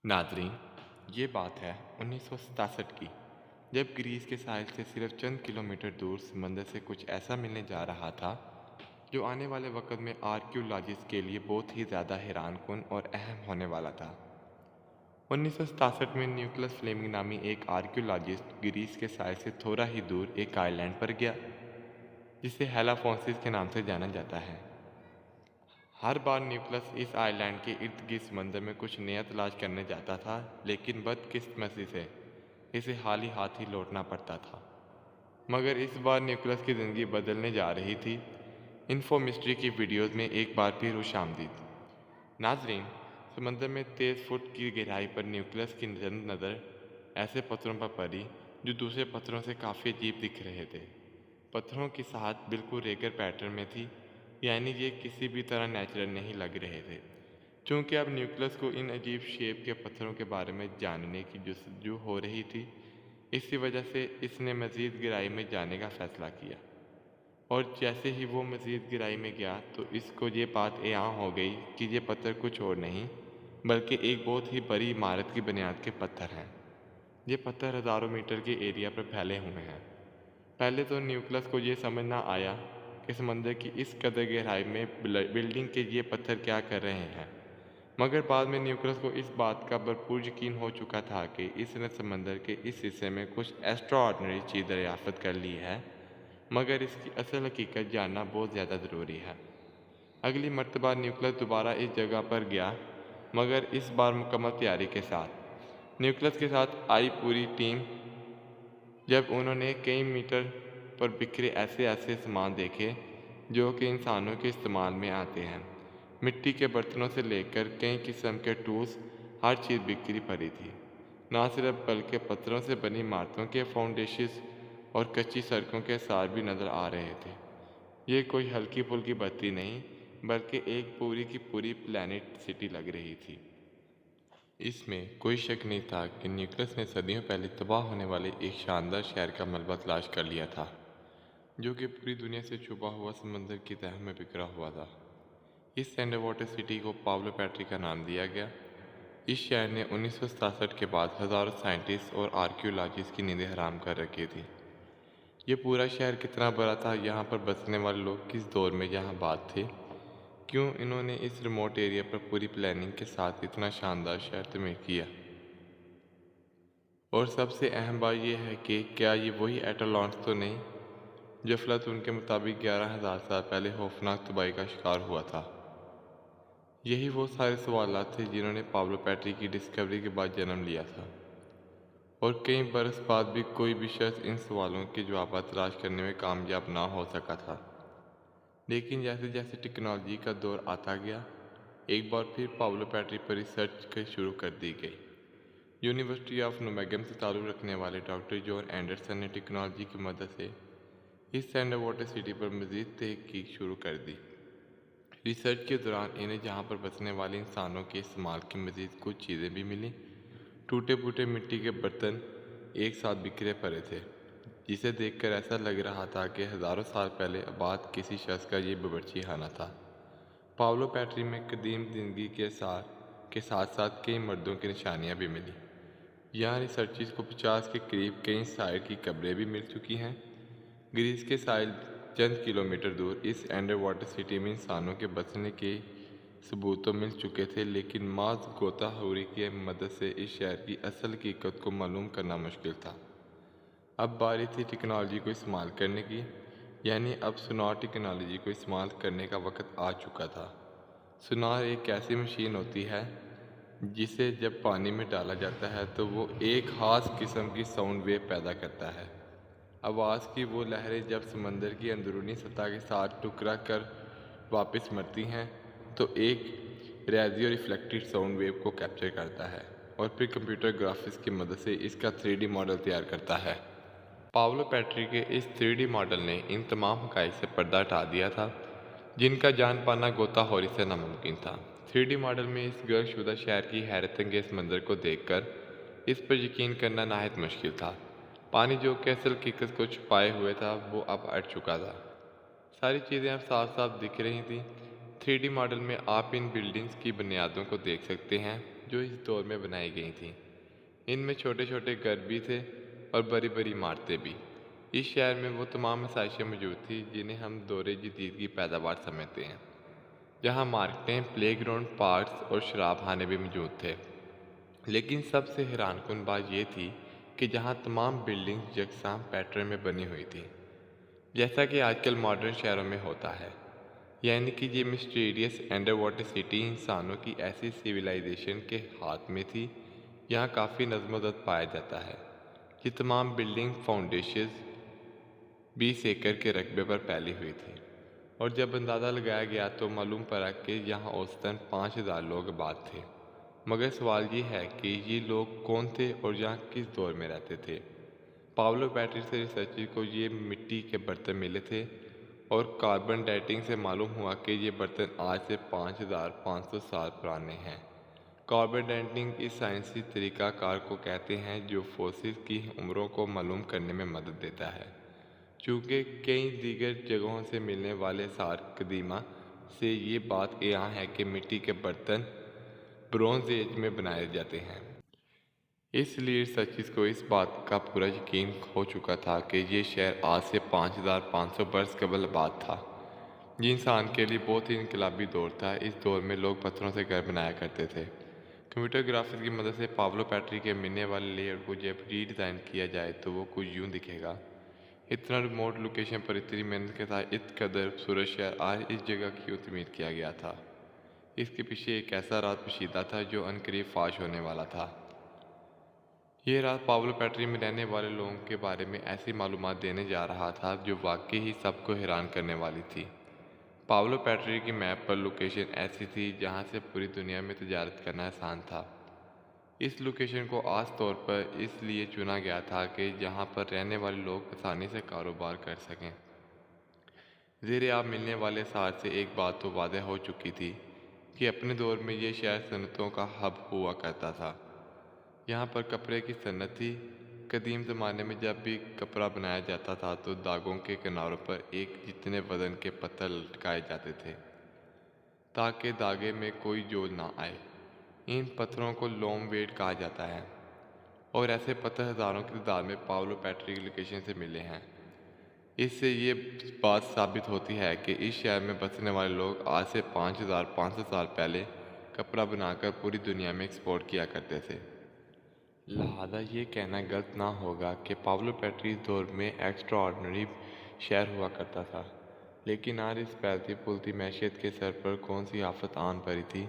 नाज़रीन, ये बात है 1967 की, जब ग्रीस के साहिल से सिर्फ चंद किलोमीटर दूर समंदर से कुछ ऐसा मिलने जा रहा था जो आने वाले वक्त में आर्कियोलॉजिस्ट के लिए बहुत ही ज़्यादा हैरानकुन और अहम होने वाला था। 1967 में न्यूक्लियस फ्लेमिंग नामी एक आर्कियोलॉजिस्ट ग्रीस के साहिल से थोड़ा ही दूर एक आइलैंड पर गया जिसे हेलाफोंसिस के नाम से जाना जाता है। हर बार न्यूक्लियस इस आइलैंड के इर्द गिर्द समंदर में कुछ नया तलाश करने जाता था, लेकिन बदकिस्मती से इसे खाली हाथ ही लौटना पड़ता था। मगर इस बार न्यूक्लियस की ज़िंदगी बदलने जा रही थी। इन्फो मिस्ट्री की वीडियोस में एक बार फिर खुशामदीद। नाजरीन, समंदर में 23 फुट की गहराई पर न्यूक्लियस की नज़र ऐसे पत्थरों पर पड़ी जो दूसरे पत्थरों से काफ़ी अजीब दिख रहे थे। पत्थरों की सतह बिल्कुल रेगर पैटर्न में थी, यानी ये किसी भी तरह नेचुरल नहीं लग रहे थे। चूँकि अब न्यूक्लियस को इन अजीब शेप के पत्थरों के बारे में जानने की जस्तजू हो रही थी, इसी वजह से इसने मज़ीद गहराई में जाने का फ़ैसला किया। और जैसे ही वो मज़ीद गहराई में गया तो इसको ये बात यहाँ हो गई कि ये पत्थर कुछ और नहीं बल्कि एक बहुत ही बड़ी इमारत की बुनियाद के पत्थर हैं। ये पत्थर हज़ारों मीटर के एरिया पर फैले हुए हैं। पहले तो न्यूक्लियस को ये समझ ना आया कि समंदर की इस कदर गहराई में बिल्डिंग के ये पत्थर क्या कर रहे हैं, मगर बाद में न्यूक्लियस को इस बात का भरपूर यकीन हो चुका था कि इसने समंदर के इस हिस्से में कुछ एक्स्ट्राऑर्डिनरी चीज़ दरियाफ्त कर ली है, मगर इसकी असल हकीकत जानना बहुत ज़्यादा ज़रूरी है। अगली मर्तबा न्यूक्लियस दोबारा इस जगह पर गया, मगर इस बार मुकम्मल तैयारी के साथ। न्यूक्लियस के साथ आई पूरी टीम। जब उन्होंने कई मीटर पर बिखरे ऐसे ऐसे सामान देखे जो कि इंसानों के इस्तेमाल में आते हैं, मिट्टी के बर्तनों से लेकर कई किस्म के टूल्स, हर चीज़ बिखरी पड़ी थी। ना सिर्फ बल्कि पत्थरों से बनी इमारतों के फाउंडेशंस और कच्ची सड़कों के सार भी नज़र आ रहे थे। ये कोई हल्की फुल्की बत्ती नहीं, बल्कि एक पूरी की पूरी प्लैनेट सिटी लग रही थी। इसमें कोई शक नहीं था कि न्यूक्लियस ने सदियों पहले तबाह होने वाले एक शानदार शहर का मलबा तलाश कर लिया था, जो कि पूरी दुनिया से छुपा हुआ समंदर की तह में बिखरा हुआ था। इस अंडर वाटर सिटी को पाब्लो पैट्री का नाम दिया गया। इस शहर ने 1967 के बाद हज़ारों साइंटिस्ट और आर्कियोलॉजिस्ट की नींदें हराम कर रखी थी। ये पूरा शहर कितना बड़ा था, यहाँ पर बसने वाले लोग किस दौर में यहाँ बात थे, क्यों इन्होंने इस रिमोट एरिया पर पूरी प्लानिंग के साथ इतना शानदार शहर तमीर किया, और सबसे अहम बात यह है कि क्या ये वही एटलांटिस तो नहीं जो अफलातून के मुताबिक 11,000 साल पहले खौफनाक तबाही का शिकार हुआ था। यही वो सारे सवालात थे जिन्होंने पाब्लो पैट्री की डिस्कवरी के बाद जन्म लिया था, और कई बरस बाद भी कोई भी शख्स इन सवालों के जवाब तलाश करने में कामयाब ना हो सका था। लेकिन जैसे जैसे टेक्नोलॉजी का दौर आता गया, एक बार फिर पाब्लो पैट्री पर रिसर्च शुरू कर दी गई। यूनिवर्सिटी ऑफ नोमेगम से ताल्लुक़ रखने वाले डॉक्टर जॉन एंडरसन ने टेक्नोलॉजी की मदद से इस अंडर वाटर सिटी पर मज़ीद तहकीक शुरू कर दी। रिसर्च के दौरान इन्हें जहाँ पर बसने वाले इंसानों के इस्तेमाल की मज़ीद कुछ चीज़ें भी मिलीं। टूटे फूटे मिट्टी के बर्तन एक साथ बिखरे पड़े थे, जिसे देखकर ऐसा लग रहा था कि हज़ारों साल पहले आबाद किसी शख्स का ये बावर्ची खाना था। पाब्लो पैट्री में कदीम ज़िंदगी के साथ साथ कई मर्दों की निशानियाँ भी मिली। यहाँ रिसर्चर्स को 50 के करीब कई साइड की कब्रें भी मिल चुकी हैं। ग्रीस के साहिल चंद किलोमीटर दूर इस अंडर वाटर सिटी में इंसानों के बसने के सबूत तो मिल चुके थे, लेकिन माज गोताखोरी की मदद से इस शहर की असल हकीकत को मालूम करना मुश्किल था। अब बारी थी टेक्नोलॉजी को इस्तेमाल करने की, यानी अब सोनार टेक्नोलॉजी को इस्तेमाल करने का वक्त आ चुका था। सोनार एक ऐसी मशीन होती है जिसे जब पानी में डाला जाता है तो वो एक ख़ास किस्म की साउंड वेव पैदा करता है। आवाज़ की वो लहरें जब समंदर की अंदरूनी सतह के साथ टकरा कर वापस मरती हैं तो एक रेडियो रिफ्लेक्टेड साउंड वेव को कैप्चर करता है और फिर कंप्यूटर ग्राफिक्स की मदद से इसका 3D मॉडल तैयार करता है। पाब्लो पैट्री के इस 3D मॉडल ने इन तमाम हक़ाइक़ से पर्दा हटा दिया था जिनका जान पाना गोताखोरी से नामुमकिन था। 3D मॉडल में इस गर्कशुदा शहर की हैरतअंगेज़ मंजर को देखकर इस पर यकीन करना नाहित मुश्किल था। पानी जो कि असल हकीकत को छुपाए हुए था वो अब हट चुका था। सारी चीज़ें अब साफ साफ दिख रही थीं। 3D मॉडल में आप इन बिल्डिंग्स की बुनियादों को देख सकते हैं जो इस दौर में बनाई गई थीं। इनमें छोटे छोटे घर भी थे और बड़ी बड़ी इमारतें भी। इस शहर में वो तमाम आसाइशें मौजूद थी जिन्हें हम दौरे जदीद की पैदावार समझते हैं, जहाँ मार्केटें, प्लेग्राउंड, पार्क्स और शराबखाने भी मौजूद थे। लेकिन सबसे हैरानकुन बात यह थी कि जहाँ तमाम बिल्डिंग्स यकसां पैटर्न में बनी हुई थी, जैसा कि आजकल मॉडर्न शहरों में होता है। यानी कि ये मिस्टीरियस अंडर वाटर सिटी इंसानों की ऐसी सिविलाइजेशन के हाथ में थी। यहाँ काफ़ी नज़्म ज़ब्त पाया जाता है। ये तमाम बिल्डिंग फाउंडेशंस 20 एकड़ के रकबे पर फैली हुई थी, और जब अंदाज़ा लगाया गया तो मालूम पड़ा कि यहाँ औसतन 5000 लोग आबाद थे। मगर सवाल ये है कि ये लोग कौन थे और यहाँ किस दौर में रहते थे। पाब्लो पैट्री से रिसर्चर को ये मिट्टी के बर्तन मिले थे, और कार्बन डेटिंग से मालूम हुआ कि ये बर्तन आज से 5500 साल पुराने हैं। कार्बन डेटिंग इस साइंसी तरीक़ाकार को कहते हैं जो फॉसिल की उम्रों को मालूम करने में मदद देता है। चूँकि कई दीगर जगहों से मिलने वाले सार कदीमा से ये बात यहाँ है कि मिट्टी के बर्तन ब्रोंज एज में बनाए जाते हैं। इसलिए रिसर्चर्स को इस बात का पूरा यकीन हो चुका था कि ये शहर आज से 5500 बरस कबल आबाद था। ये इंसान के लिए बहुत ही इनकलाबी दौर था। इस दौर में लोग पत्थरों से घर बनाया करते थे। कंप्यूटर ग्राफिक्स की मदद से पाब्लो पैट्री के मिलने वाले लेआउट को जब रीडिज़ाइन किया जाए तो वो कुछ यूँ दिखेगा। इतना रिमोट लोकेशन पर इतनी मेहनत के साथ इस कदर खूबसूरत शहर आज इस जगह क्यों तमीर किया गया था। इसके पीछे एक ऐसा राज पोशीदा था जो अनकरीब फाश होने वाला था। ये राज पाब्लो पैट्री में रहने वाले लोगों के बारे में ऐसी मालूमात देने जा रहा था जो वाकई ही सबको हैरान करने वाली थी। पाब्लो पैट्री की मैप पर लोकेशन ऐसी थी जहां से पूरी दुनिया में तजारत करना आसान था। इस लोकेशन को आस तौर पर इसलिए चुना गया था कि जहां पर रहने वाले लोग आसानी से कारोबार कर सकें। ज़ेरे आप मिलने वाले सार से एक बात तो वाज़ेह हो चुकी थी कि अपने दौर में ये शहर सनतों का हब हुआ करता था। यहाँ पर कपड़े की सनत थी। कदीम ज़माने में जब भी कपड़ा बनाया जाता था तो दागों के किनारों पर एक जितने वज़न के पत्थर लटकाए जाते थे ताकि धागे में कोई जोड़ ना आए। इन पत्थरों को लोम वेट कहा जाता है, और ऐसे पत्थर हज़ारों की तादाद में पाब्लो पैट्री की लोकेशन से मिले हैं। इससे ये बात साबित होती है कि इस शहर में बसने वाले लोग आज से 5500 साल पहले कपड़ा बनाकर पूरी दुनिया में एक्सपोर्ट किया करते थे। लिहाजा ये कहना गलत ना होगा कि पाब्लो पैट्री इस दौर में एक्स्ट्रा ऑर्डनरी शहर हुआ करता था। लेकिन आज इस फैलती फूलती मैशियत के सर पर कौन सी आफत आन पड़ी थी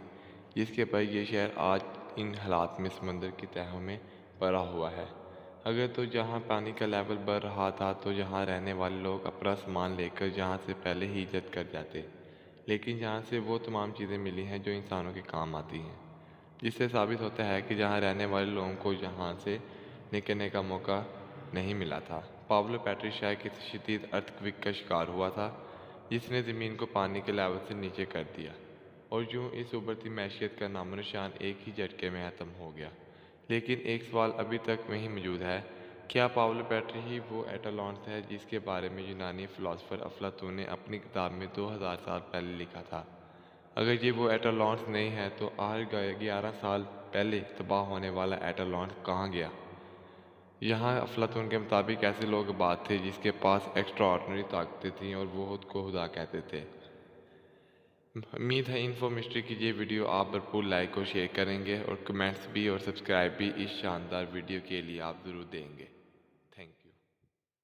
जिसके पर यह शहर आज इन हालात में समंदर की तहों में पड़ा हुआ है। अगर तो जहाँ पानी का लेवल बढ़ रहा था तो यहाँ रहने वाले लोग अपना सामान लेकर जहाँ से पहले ही हिजरत कर जाते, लेकिन जहाँ से वो तमाम चीज़ें मिली हैं जो इंसानों के काम आती हैं, जिससे साबित होता है कि जहाँ रहने वाले लोगों को यहाँ से निकलने का मौका नहीं मिला था। पाब्लो पैट्री शायद किसी शदीद अर्थक्वेक का शिकार हुआ था जिसने ज़मीन को पानी के लेवल से नीचे कर दिया, और यूँ इस उभरती मैशियत का नामो निशान एक ही झटके में ख़त्म हो गया। लेकिन एक सवाल अभी तक वहीं मौजूद है, क्या पाब्लो पैट्री ही वो एटलांटिस है जिसके बारे में यूनानी फ़िलासफ़र अफलातून ने अपनी किताब में 2000 साल पहले लिखा था। अगर ये वो एटलांटिस नहीं है तो आज 11 साल पहले तबाह होने वाला एटलांटिस कहाँ गया। यहाँ अफलातून के मुताबिक ऐसे लोग आबाद थे जिसके पास एक्स्ट्रा ऑर्डनरी ताकतें थीं और वो खुद को खुदा कहते थे। उम्मीद है इन्फो मिस्ट्री की ये वीडियो आप भरपूर लाइक और शेयर करेंगे, और कमेंट्स भी और सब्सक्राइब भी इस शानदार वीडियो के लिए आप ज़रूर देंगे। Thank you.